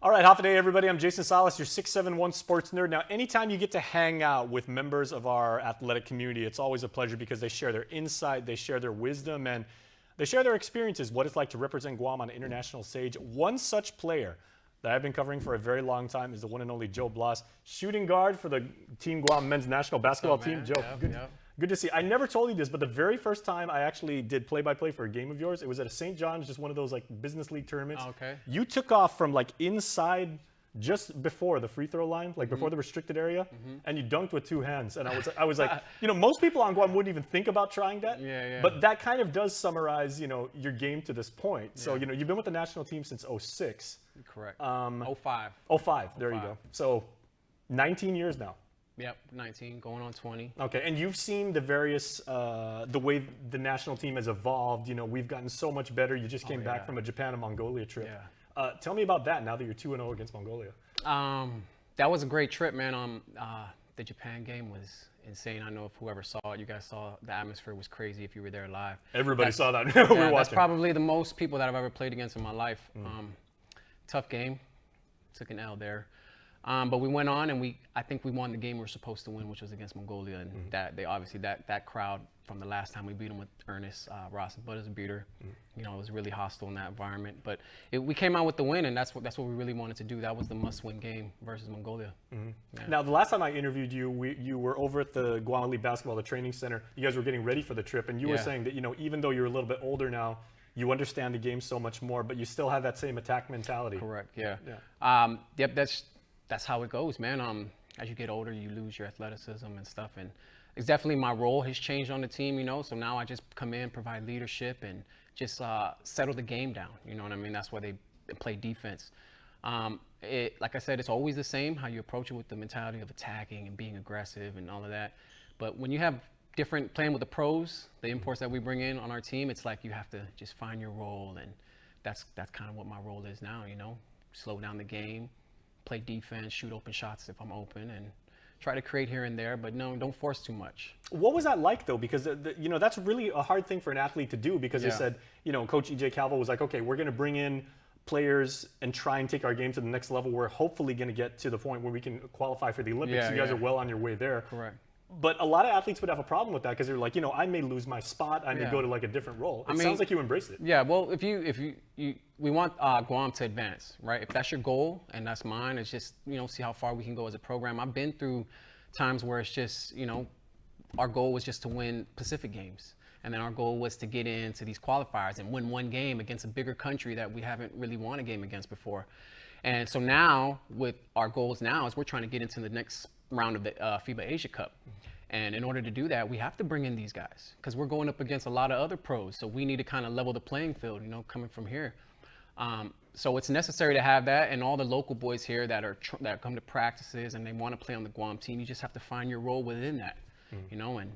All right, half a day, everybody. I'm Jason Salas, your 671 sports nerd. Now, anytime you get to hang out with members of our athletic community, it's always a pleasure because they share their insight, they share their wisdom, and they share their experiences, what it's like to represent Guam on an international stage. One such player that I've been covering for a very long time is the one and only Joe Bloss, shooting guard for the Team Guam men's national basketball team. Joe, good to see you. I never told you this, but the very first time I actually did play-by-play for a game of yours, it was at a St. John's, just one of those like business league tournaments. Oh, okay. You took off from like inside just before the free throw line, like before the restricted area, and you dunked with two hands. And I was like, most people on Guam wouldn't even think about trying that. Yeah. But that kind of does summarize, your game to this point. So, you've been with the national team since 06. Correct. 05. 05, there you 05. go. So 19 years now. Yep, 19, going on 20. Okay, and you've seen the various, the way the national team has evolved. We've gotten so much better. You just came back from a Japan and Mongolia trip. Yeah. Tell me about that now that you're 2-0 against Mongolia. That was a great trip, man. The Japan game was insane. I know if whoever saw it, you guys saw the atmosphere was crazy if you were there live. Everybody saw that. We were watching. That's probably the most people that I've ever played against in my life. Tough game. Took an L there. But we went on and I think we won the game we were supposed to win, which was against Mongolia. And that crowd from the last time we beat them with Ernest Ross, but as a beater, it was really hostile in that environment. But we came out with the win, and that's what we really wanted to do. That was the must-win game versus Mongolia. Yeah. Now, the last time I interviewed you, you were over at the Guam Elite Basketball, the training center. You guys were getting ready for the trip, and you were saying that even though you're a little bit older now, you understand the game so much more, but you still have that same attack mentality. Correct. Yeah. Yep. That's how it goes, man. As you get older, you lose your athleticism and stuff, and it's definitely my role has changed on the team, So now I just come in, provide leadership, and just settle the game down. You know what I mean? That's why they play defense. Like I said, it's always the same how you approach it with the mentality of attacking and being aggressive and all of that. But when you have different playing with the pros, the imports that we bring in on our team, it's like you have to just find your role, and that's kind of what my role is now. Slow down the game. Play defense, shoot open shots if I'm open, and try to create here and there, but no, don't force too much. What was that like, though? Because, that's really a hard thing for an athlete to do because they said, Coach E.J. Calvo was like, okay, we're going to bring in players and try and take our game to the next level. We're hopefully going to get to the point where we can qualify for the Olympics. You guys are well on your way there. Correct. But a lot of athletes would have a problem with that because they're like, I may lose my spot. I may go to like a different role. It sounds like you embraced it. Yeah. Well, we want Guam to advance, right? If that's your goal and that's mine, it's just see how far we can go as a program. I've been through times where it's just our goal was just to win Pacific Games, and then our goal was to get into these qualifiers and win one game against a bigger country that we haven't really won a game against before. And so now, with our goals now, is we're trying to get into the next round of the FIBA Asia Cup. And in order to do that, we have to bring in these guys because we're going up against a lot of other pros. So we need to kind of level the playing field, coming from here. So it's necessary to have that, and all the local boys here that come to practices and they want to play on the Guam team. You just have to find your role within that, And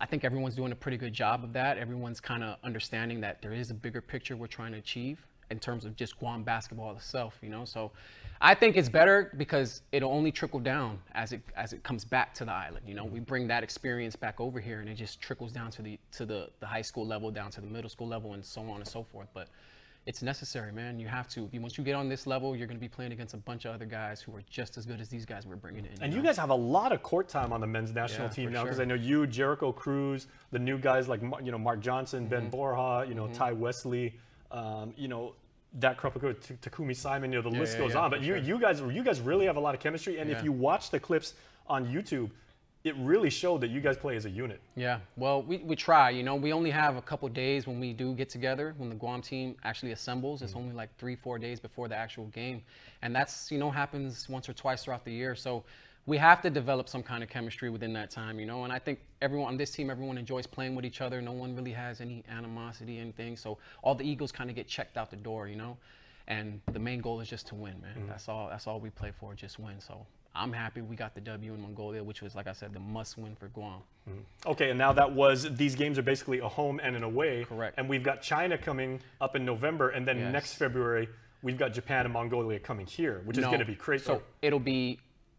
I think everyone's doing a pretty good job of that. Everyone's kind of understanding that there is a bigger picture we're trying to achieve in terms of just Guam basketball itself, So I think it's better because it'll only trickle down as it comes back to the island. We bring that experience back over here, and it just trickles down to the high school level, down to the middle school level, and so on and so forth. But it's necessary, man. You have to. Once you get on this level, you're going to be playing against a bunch of other guys who are just as good as these guys we're bringing in. And you guys have a lot of court time on the men's national team now, because I know you, Jericho Cruz, the new guys like Mark Johnson, Ben Borja, Ty Wesley, that Kropako, Takumi Simon, the list goes on. But you guys really have a lot of chemistry. And if you watch the clips on YouTube, it really showed that you guys play as a unit. Yeah, well, we try. We only have a couple days when we do get together, when the Guam team actually assembles. It's only like 3-4 days before the actual game. And that's, happens once or twice throughout the year. So we have to develop some kind of chemistry within that time, And I think everyone on this team, everyone enjoys playing with each other. No one really has any animosity, anything. So all the egos kind of get checked out the door, And the main goal is just to win, man. That's all we play for, just win. So I'm happy we got the W in Mongolia, which was, like I said, the must-win for Guam. Okay, and now these games are basically a home and an away. Correct. And we've got China coming up in November, and then next February, we've got Japan and Mongolia coming here, which is going to be crazy. So it'll be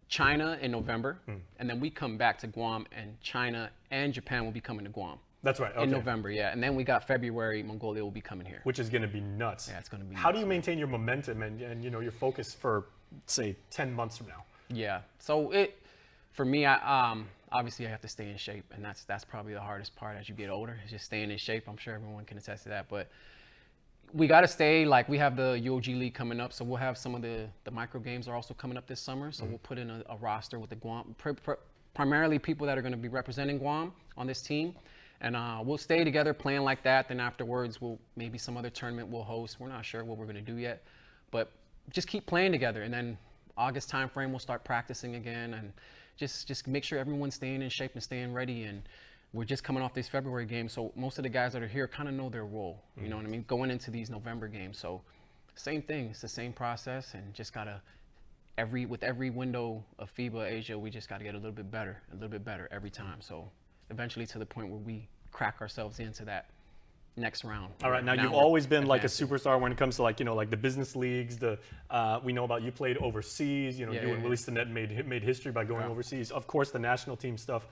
China in November, and then we come back to Guam, and China and Japan will be coming to Guam. That's right. Okay. In November, yeah. And then we got February, Mongolia will be coming here. Which is going to be nuts. Yeah, it's going to be How nuts, do you maintain your momentum and your focus for, say, 10 months from now? Yeah. So for me, obviously I have to stay in shape, and that's probably the hardest part as you get older, is just staying in shape. I'm sure everyone can attest to that, but we got to stay, like, we have the UOG League coming up, so we'll have some of the micro games are also coming up this summer, so we'll put in a roster with the Guam, primarily people that are going to be representing Guam on this team, and we'll stay together playing like that. Then afterwards, maybe some other tournament we'll host. We're not sure what we're going to do yet, but just keep playing together, and then August time frame we'll start practicing again, and just make sure everyone's staying in shape and staying ready. And we're just coming off these February games, so most of the guys that are here kind of know their role, you know what I mean, going into these November games. So same thing, it's the same process, and just gotta, with every window of FIBA Asia, we just gotta get a little bit better every time. So eventually to the point where we crack ourselves into that next round. All right, now you've always been like a superstar when it comes to, like, like the business leagues. We know about you played overseas. You and Willie Stinnett made history by going overseas. Of course, the national team stuff.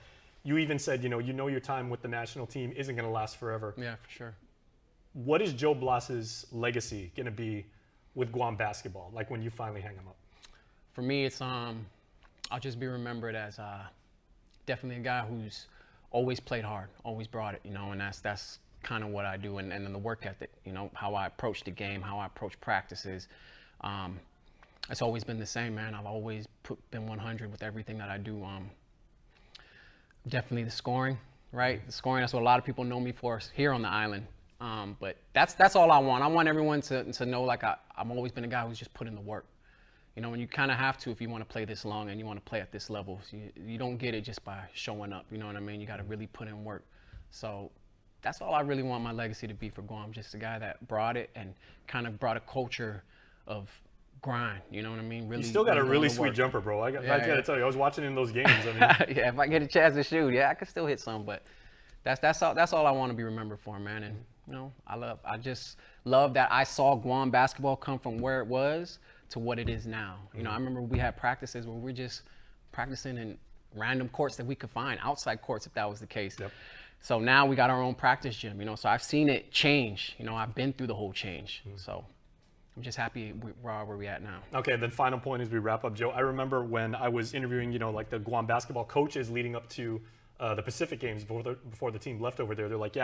You even said, your time with the national team isn't going to last forever. Yeah, for sure. What is Joe Bloss's legacy going to be with Guam basketball, like when you finally hang him up? For me, it's I'll just be remembered as definitely a guy who's always played hard, always brought it, and that's kind of what I do, and then the work ethic, how I approach the game, how I approach practices. It's always been the same, man. I've always been 100 with everything that I do. Definitely the scoring, right? The scoring, that's what a lot of people know me for here on the island. But that's all I want. I want everyone to know, like, I've always been a guy who's just put in the work. And you kind of have to if you want to play this long and you want to play at this level. So you don't get it just by showing up, you know what I mean? You got to really put in work. So that's all I really want my legacy to be for Guam, just a guy that brought it and kind of brought a culture of grind, you know what I mean? Really, you still got a really sweet jumper, bro. I got to tell you, I was watching in those games. I mean, yeah, if I get a chance to shoot, I can still hit some, but that's all I want to be remembered for, man. And I just love that I saw Guam basketball come from where it was to what it is now. I remember we had practices where we're just practicing in random courts that we could find, outside courts if that was the case. Yep. So now we got our own practice gym, so I've seen it change. I've been through the whole change. So I'm just happy where we at now. Okay, then final point as we wrap up, Joe. I remember when I was interviewing, like the Guam basketball coaches leading up to the Pacific Games before the team left over there. They're like,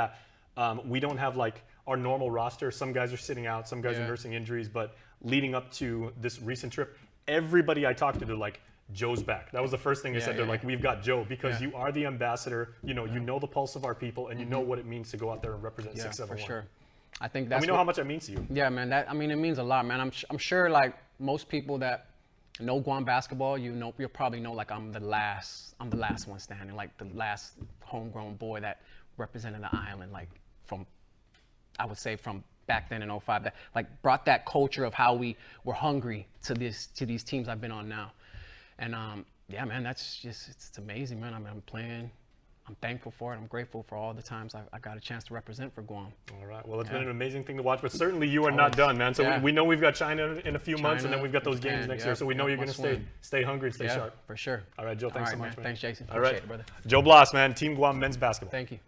we don't have like our normal roster. Some guys are sitting out, some guys are nursing injuries, but leading up to this recent trip, everybody I talked to, they're like, Joe's back. That was the first thing they said. They're like, we've got Joe because you are the ambassador. You know the pulse of our people, and you know what it means to go out there and represent 671. For sure. I think that's. And we know how much that means to you. Yeah, man. It means a lot, man. I'm sure, like most people that know Guam basketball, you'll probably know, like, I'm the last one standing, like the last homegrown boy that represented the island, like I would say from back then in 05, that like brought that culture of how we were hungry to these teams I've been on now. And yeah, man, it's amazing, man. I'm playing. I'm thankful for it. I'm grateful for all the times I got a chance to represent for Guam. All right. Well, it's been an amazing thing to watch, but certainly you are not done, man. So we know we've got China in a few months, and then we've got those games next year. So we know you're going to stay hungry and stay sharp. For sure. All right, Joe, thanks so much, man. Thanks, Jason. Appreciate it, brother. Joe Bloss, man, Team Guam men's basketball. Thank you.